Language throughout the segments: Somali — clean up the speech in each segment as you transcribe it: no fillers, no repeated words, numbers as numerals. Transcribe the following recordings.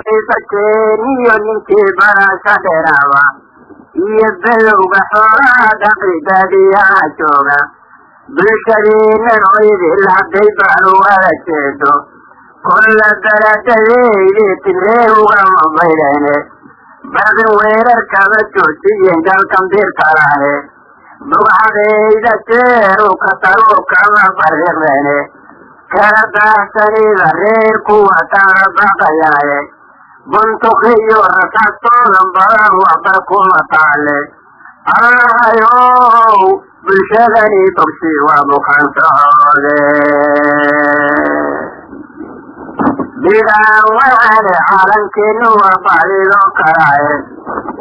Isakeniyo ninkii barasha dheeraaba iyo belowga xoolaha daqiiqadiyaha jooga bulshadeennan oydil hadday baanu wada jeedo kulla darajadeydii tiree ugama baydhayne baqin weerarkaba joojiyeen galkan birtalaane bugcadayda jeeru ka taruurkama bariqdayne kala daahsanida reer kuwa tana baqayaaye buntukiyo rasaastoodan badan waxba kuma taale allahayow bulshadani bogsi waa bukansoode bidaan waxaane calankeenu waa bacdidoo kalaaye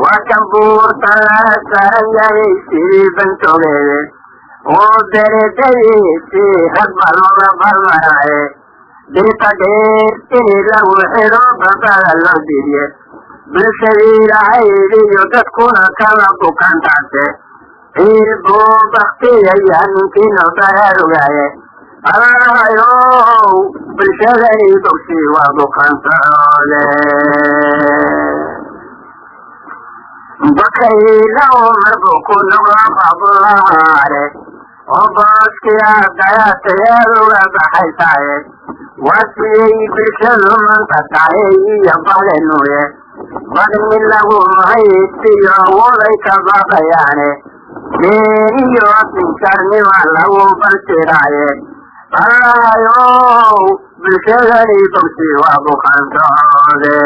waa kan buurta laga saaran yahay sidii bantogeede oo deredadiisii ragba looga barmaraaye dirta dheer inii lagu xidho babada loo didiye bulshadii lahaydiyo dadkuna kala bukantaase ciil buu baktiyaya ninkiina baraarugaaye allahayow bulshadani bogsi waa bukansoode bakaylaw marbuu ku noqdo qabulahaare oo booskii ardayatayaduga baxaysaaye waa sidey bulshadu manta tahay iyo balenuye badni lagu mahaysiyo awooday ka baqayaane beeniyo sinkarnima lagu baltiraaye allahayow bulshadani bogsi waa bukansoode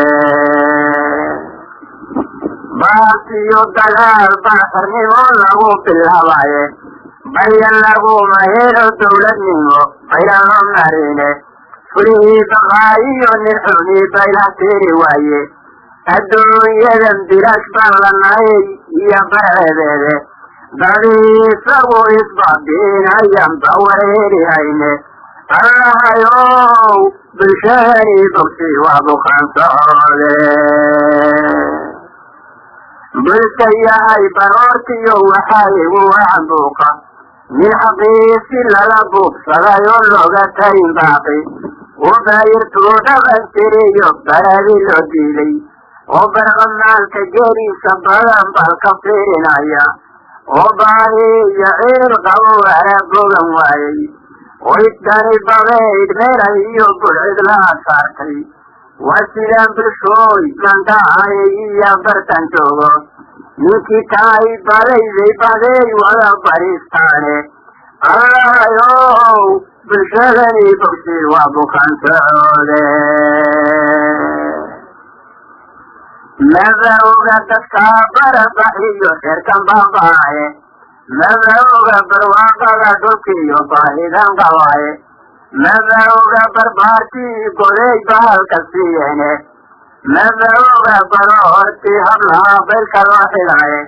baasiyo dagaal baaxirnimo lagu bilaabaye barya laguma helo dowladnimo baylama marine furihii baqaayiyo nin xunii bayla tiri waaye adduunyadan bilaash baan lanahay iyo barceedeede dadii isagu isbaabiinayan bawareerihayne allahayow bulshadani bogsi waa bukansoode bulsha yahay baroortiyo waxaa igu wacanbuuqa min xaqiisi lala buubsadayoo looga tarin baaqi oo baayirtuu dhaban tiriyo baradi loo diiday oo barqamaalka geeriisa badan bal ka fiirinaya oo baahi iyo ciil qabo aragogan waayey oo isdani babayd meelay iyo bulcid laha saartay waa sidaan bulshooy mandhacay iyo bartan joogo ninkii tahay badayday baday wada bariistaane allahayow bulshadani bogsi waa bukansoode madawga dadka barabaxiyo reerkan baabaaye madawga barwaaqada dhulkiyo baahidan qabaaye madawga barbaartii goday bahalka siiyeene madawga baroortii hablaha baylka loo xidhaaye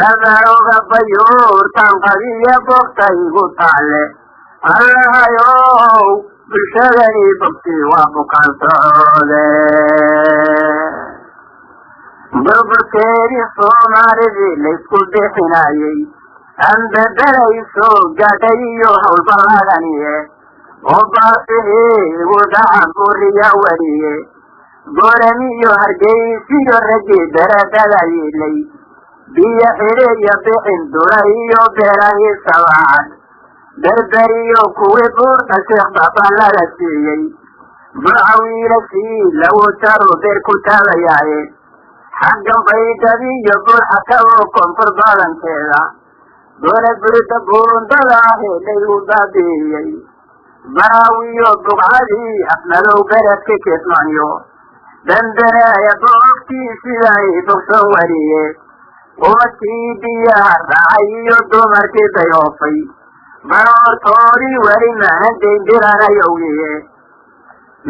madawga bayuurtan qadiyo bogta igu taale allahayow bulshadani bogsi waa bukansoode burburkeedii soomaalidii laysku bixinayey anbebelayso gaadhay iyo howlbaladaniye oo baasihii igu dhacan buriya weliye gooramiyo hargeysiyo raggii beradada yiilay biyo xidhiyo bixin dura iyo beerahii sabaacad berberiyo kuwii buurta sheekh babalada siiyey burcawiilashii lagu jaro beer ku taabayaaye xaggan baydadiyo buurxaka oo koonfur badankeeda doona burida buundada ahee laygu baabi'iyey baraawiyo bugcadii afmadow beredka kismaayo dambereaya boogtii siday bogson weliye umadkii biyaha raacay iyo dumarkii dayoofay baroortoodii weli mahandayn diranayowgiye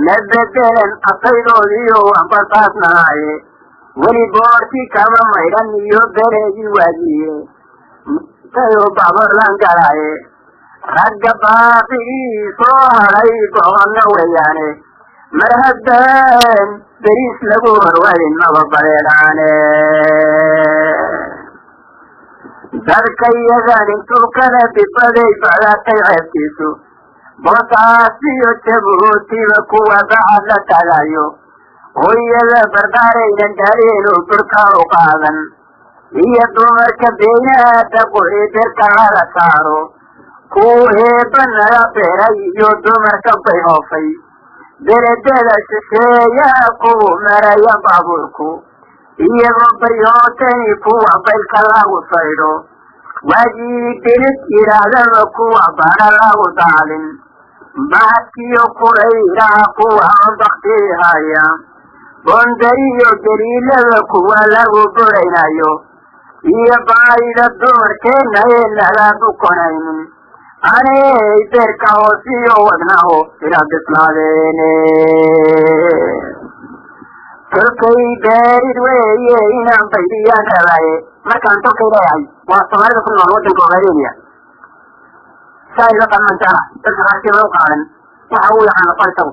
ma bedelen asaydoodiyo wanbasaasnahaaye weli boorkii kama maydhan iyo bereedii waagiye tayo babarlan galaaye ragga baaqigii soo hadhay boqonna weeyaane mar haddaan beriis lagu horwadin maba bareedhaane dadka iyagan intuu kala dibaday bacdaatay ceebtiisu boosaasiyo jabuutiba kuwa bacad la tagayo hooyada barbaaraynan dareen oo burka u qaadan iyo dumarka beenaada qori birka hala saaro kuwa heeba naga beeray iyo dumarka bay hoofay beledada shisheeyaa kuwa maraya baabuurku iyagoo baryootani kuwa baylka lagu saydho waagii dilid yidhaahdaba kuwa bara lagu daalin bahadkiyo kurayraha kuwa aan baktiihaya bondariyo gariilada kuwa lagu buraynayo iyo baayda dumarkeenna ee naga bukonaynin anay beerka hoosiyo wadnaho ila bislaadeene tolkay beerid weeye inaan baydiyaan rabaaye markaan tolkay leeyahay waa soomaalida ku nool waddanka ogaadeenaya saa ila qamantaana dadka qaarkeeda u qaadan waxa uu yaqaano qor isagu